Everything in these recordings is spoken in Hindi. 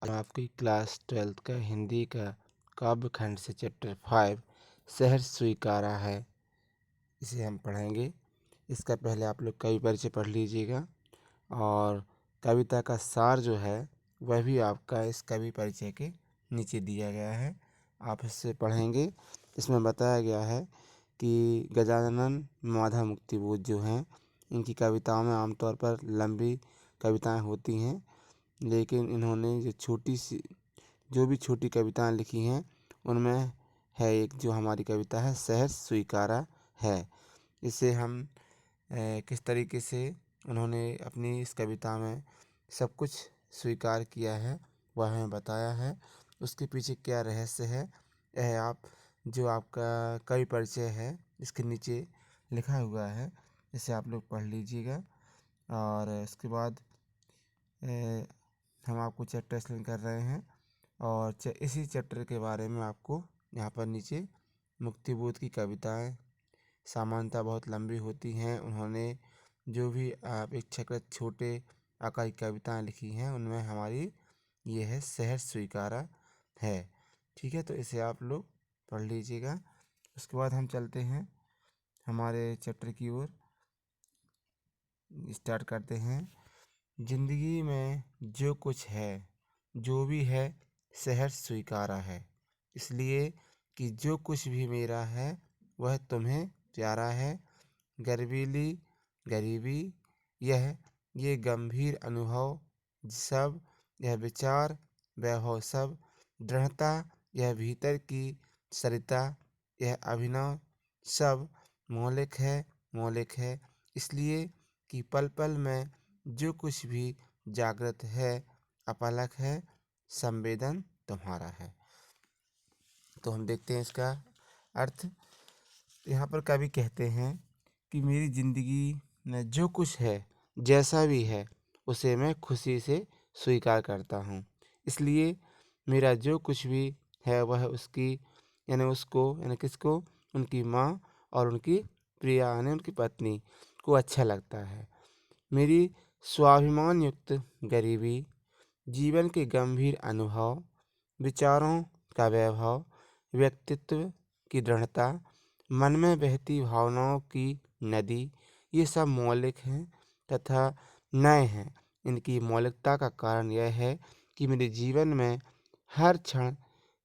आपकी क्लास 12th का हिंदी का काव्य खंड से चैप्टर 5 शहर स्वीकारा है, इसे हम पढ़ेंगे। इसका पहले आप लोग कवि परिचय पढ़ लीजिएगा और कविता का सार जो है वह भी आपका इस कवि परिचय के नीचे दिया गया है, आप इससे पढ़ेंगे। इसमें बताया गया है कि गजानन माधा मुक्तिबोध जो हैं, इनकी कविताओं में आमतौर पर लंबी कविताएं होती हैं, लेकिन इन्होंने जो भी छोटी कविताएं लिखी हैं उनमें है एक जो हमारी कविता है शहर स्वीकारा है। इसे हम किस तरीके से उन्होंने अपनी इस कविता में सब कुछ स्वीकार किया है वह हमें बताया है। उसके पीछे क्या रहस्य है यह आप जो आपका कवि परिचय है इसके नीचे लिखा हुआ है, इसे आप लोग पढ़ लीजिएगा। और इसके बाद हम आपको चैप्टर एक्सप्लेन कर रहे हैं और इसी चैप्टर के बारे में आपको यहाँ पर नीचे मुक्तिबोध की कविताएं सामान्यतः बहुत लंबी होती हैं। उन्होंने जो भी अपेक्षाकृत छोटे आकार की कविताएं लिखी हैं उनमें हमारी ये है शहर स्वीकारा है। ठीक है, तो इसे आप लोग पढ़ लीजिएगा। उसके बाद हम चलते हैं हमारे चैप्टर की ओर, स्टार्ट करते हैं। जिंदगी में जो कुछ है जो भी है शहर स्वीकारा है, इसलिए कि जो कुछ भी मेरा है वह तुम्हें प्यारा है। गर्वीली गरीबी ये गंभीर अनुभव सब, यह विचार वैभव सब, दृढ़ता यह भीतर की सरिता, यह अभिनव सब मौलिक है। इसलिए कि पल पल में जो कुछ भी जागृत है अपलक है, संवेदन तुम्हारा है। तो हम देखते हैं इसका अर्थ। यहाँ पर कवि कहते हैं कि मेरी ज़िंदगी में जो कुछ है जैसा भी है उसे मैं खुशी से स्वीकार करता हूँ। इसलिए मेरा जो कुछ भी है वह उसकी यानी किसको, उनकी माँ और उनकी प्रिया यानी उनकी पत्नी को अच्छा लगता है। मेरी स्वाभिमान युक्त गरीबी, जीवन के गंभीर अनुभव, विचारों का वैभव, व्यक्तित्व की दृढ़ता, मन में बहती भावनाओं की नदी, ये सब मौलिक हैं तथा नए हैं। इनकी मौलिकता का कारण यह है कि मेरे जीवन में हर क्षण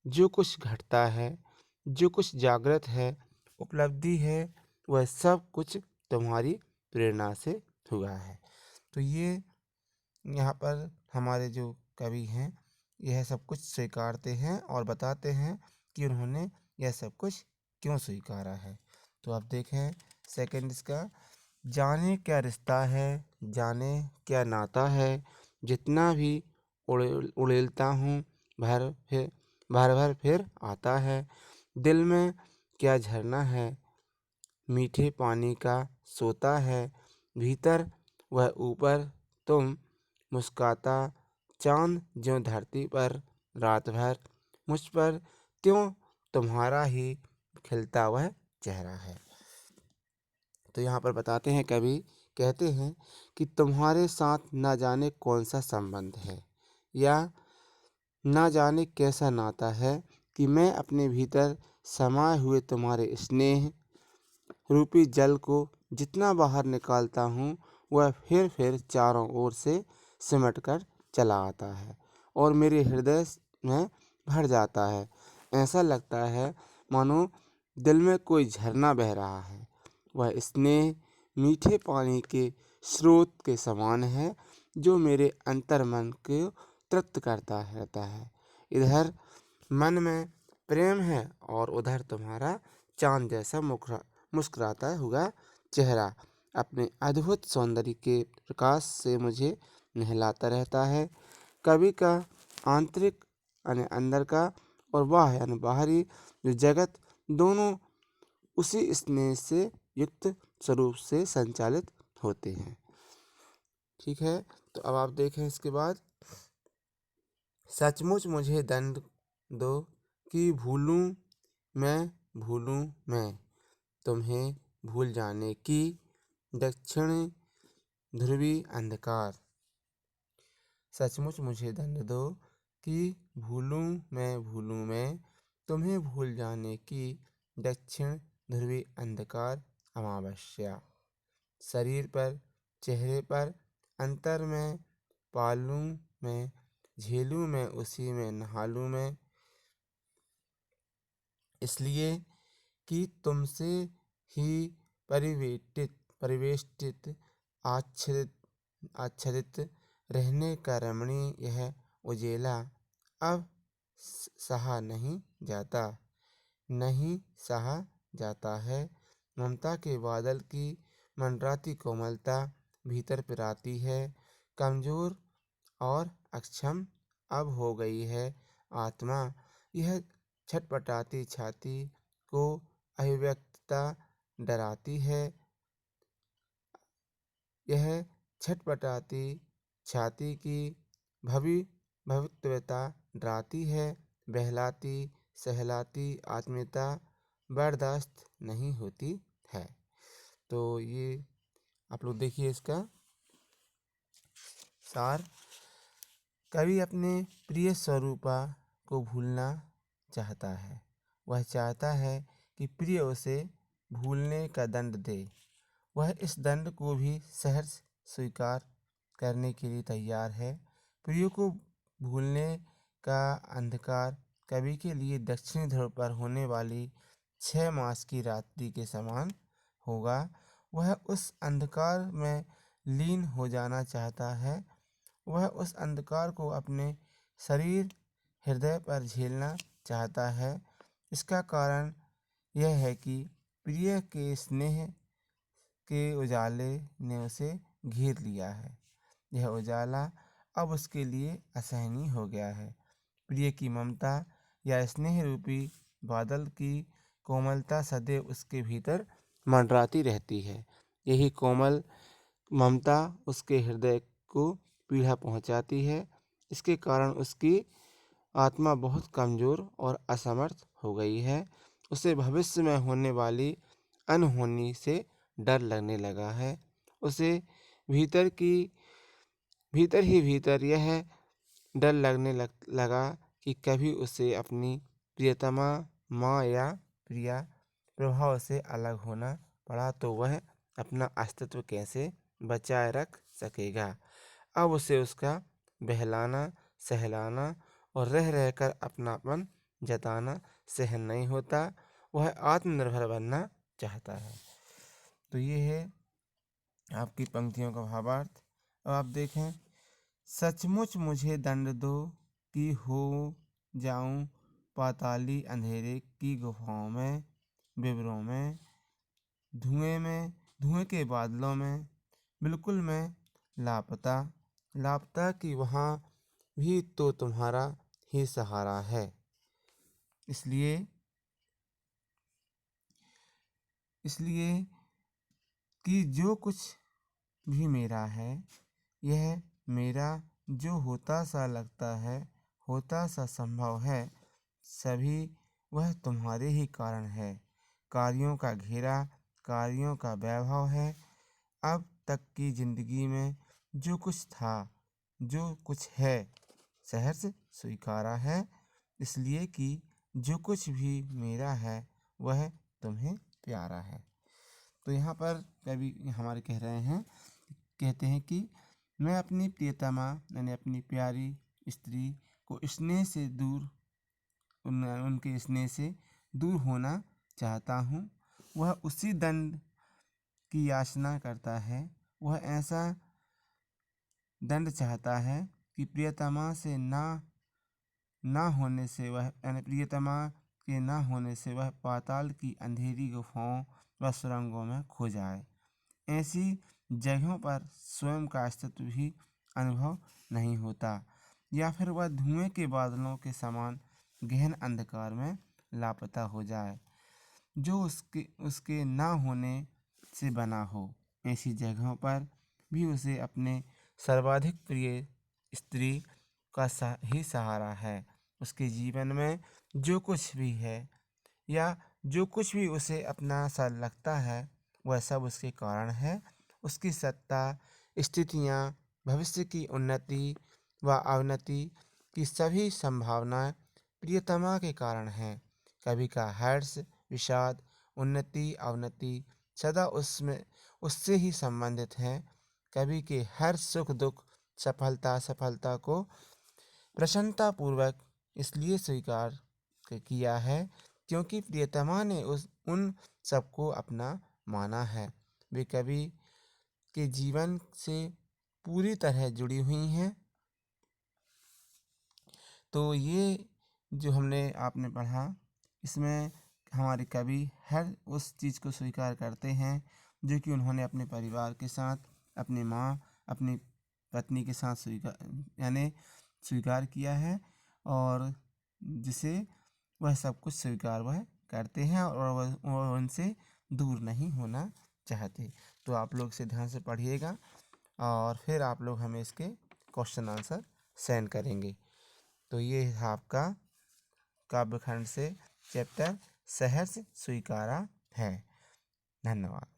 जो कुछ घटता है, जो कुछ जागृत है, उपलब्धि है, वह सब कुछ तुम्हारी प्रेरणा से हुआ है। तो ये यहाँ पर हमारे जो कवि हैं यह सब कुछ स्वीकारते हैं और बताते हैं कि उन्होंने यह सब कुछ क्यों स्वीकारा है। तो आप देखें सेकंड इसका, जाने क्या रिश्ता है, जाने क्या नाता है, जितना भी उड़ेलता हूँ भर भर फिर आता है। दिल में क्या झरना है, मीठे पानी का सोता है, भीतर वह ऊपर तुम मुस्काता, चांद ज्यों धरती पर रात भर, मुझ पर त्यों तुम्हारा ही खिलता वह चेहरा है। तो यहाँ पर बताते हैं कवि कहते हैं कि तुम्हारे साथ ना जाने कौन सा संबंध है या ना जाने कैसा नाता है कि मैं अपने भीतर समाये हुए तुम्हारे स्नेह रूपी जल को जितना बाहर निकालता हूँ वह फिर चारों ओर से सिमट कर चला आता है और मेरे हृदय में भर जाता है। ऐसा लगता है मानो दिल में कोई झरना बह रहा है। वह स्नेह मीठे पानी के स्रोत के समान है जो मेरे अंतर मन को तृप्त करता रहता है। इधर मन में प्रेम है और उधर तुम्हारा चांद जैसा मुस्कुराता हुआ चेहरा अपने अद्भुत सौंदर्य के प्रकाश से मुझे नहलाता रहता है। कवि का आंतरिक यानी अंदर का और वाह यानी बाहरी जो जगत, दोनों उसी स्नेह से युक्त स्वरूप से संचालित होते हैं। ठीक है, तो अब आप देखें इसके बाद, सचमुच मुझे दंड दो कि भूलूं मैं तुम्हें भूल जाने की दक्षिण ध्रुवी अंधकार। सचमुच मुझे दंड दो कि भूलूं मैं तुम्हें भूल जाने की दक्षिण ध्रुवी अंधकार अमावस्या। शरीर पर चेहरे पर अंतर में पालूं मैं, झेलूं मैं उसी में नहालूं मैं, इसलिए कि तुमसे ही परिवेष्टित आच्छादित रहने का रमणीय यह उजेला अब नहीं सहा जाता है। ममता के बादल की मंडराती कोमलता भीतर पिराती है। कमजोर और अक्षम अब हो गई है आत्मा। यह छटपटाती छाती को अभिव्यक्तता डराती है। यह छटपटाती छाती की भवितव्यता डराती है। बहलाती सहलाती आत्मीयता बर्दाश्त नहीं होती है। तो ये आप लोग देखिए इसका सार। कवि अपने प्रिय स्वरूपा को भूलना चाहता है। वह चाहता है कि प्रिय उसे भूलने का दंड दे। वह इस दंड को भी सहर्ष स्वीकार करने के लिए तैयार है। प्रिय को भूलने का अंधकार कवि के लिए दक्षिणी ध्रुव पर होने वाली 6 मास की रात्रि के समान होगा। वह उस अंधकार में लीन हो जाना चाहता है। वह उस अंधकार को अपने शरीर हृदय पर झेलना चाहता है। इसका कारण यह है कि प्रिय के स्नेह के उजाले ने उसे घेर लिया है। यह उजाला अब उसके लिए असहनीय हो गया है। प्रिय की ममता या स्नेह रूपी बादल की कोमलता सदैव उसके भीतर मंडराती रहती है। यही कोमल ममता उसके हृदय को पीड़ा पहुंचाती है। इसके कारण उसकी आत्मा बहुत कमजोर और असमर्थ हो गई है। उसे भविष्य में होने वाली अनहोनी से डर लगने लगा है। उसे भीतर ही भीतर यह डर लगने लगा कि कभी उसे अपनी प्रियतमा माँ या प्रिया प्रभाव से अलग होना पड़ा तो वह अपना अस्तित्व कैसे बचाए रख सकेगा। अब उसे उसका बहलाना सहलाना और रह रहकर अपनापन जताना सहन नहीं होता। वह आत्मनिर्भर बनना चाहता है। तो ये है आपकी पंक्तियों का भावार्थ। अब आप देखें, सचमुच मुझे दंड दो कि हो जाऊं पाताली अंधेरे की गुफाओं में, विवरों में, धुएं के बादलों में, बिल्कुल मैं लापता कि वहाँ भी तो तुम्हारा ही सहारा है। इसलिए कि जो कुछ भी मेरा है, यह मेरा जो होता सा लगता है, होता सा संभव है, सभी वह तुम्हारे ही कारण है। कार्यों का घेरा कार्यों का वैभव है। अब तक की जिंदगी में जो कुछ था, जो कुछ है, सहर्ष स्वीकारा है। इसलिए कि जो कुछ भी मेरा है वह तुम्हें प्यारा है। तो यहाँ पर कवि हमारे कहते हैं कि मैं अपनी प्रियतमा यानी अपनी प्यारी स्त्री को स्नेह से दूर उनके स्नेह से दूर होना चाहता हूँ। वह उसी दंड की याचना करता है। वह ऐसा दंड चाहता है कि प्रियतमा से ना होने से वह यानी प्रियतमा के ना होने से वह पाताल की अंधेरी गुफाओं व सुरंगों में खो जाए। ऐसी जगहों पर स्वयं का अस्तित्व भी अनुभव नहीं होता, या फिर वह धुएं के बादलों के समान गहन अंधकार में लापता हो जाए जो उसके ना होने से बना हो। ऐसी जगहों पर भी उसे अपने सर्वाधिक प्रिय स्त्री का ही सहारा है। उसके जीवन में जो कुछ भी है या जो कुछ भी उसे अपना सा लगता है वह सब उसके कारण है। उसकी सत्ता, स्थितियाँ, भविष्य की उन्नति व अवनति कि सभी संभावनाएं प्रियतमा के कारण हैं। कवि का हर्ष, विषाद, उन्नति, अवनति सदा उसमें उससे ही संबंधित हैं। कवि के हर सुख दुख, सफलता असफलता को प्रसन्नता पूर्वक इसलिए स्वीकार किया है क्योंकि प्रियतमा ने उन सबको अपना माना है। वे कवि के जीवन से पूरी तरह जुड़ी हुई हैं। तो ये जो हमने आपने पढ़ा, इसमें हमारे कवि हर उस चीज़ को स्वीकार करते हैं जो कि उन्होंने अपने परिवार के साथ, अपनी माँ, अपनी पत्नी के साथ स्वीकार किया है, और जिसे वह सब कुछ स्वीकार वह करते हैं और वह उनसे दूर नहीं होना चाहते। तो आप लोग इसे ध्यान से पढ़िएगा और फिर आप लोग हमें इसके क्वेश्चन आंसर सेंड करेंगे। तो ये है आपका काव्यखंड से चैप्टर सहर्ष स्वीकारा है। धन्यवाद।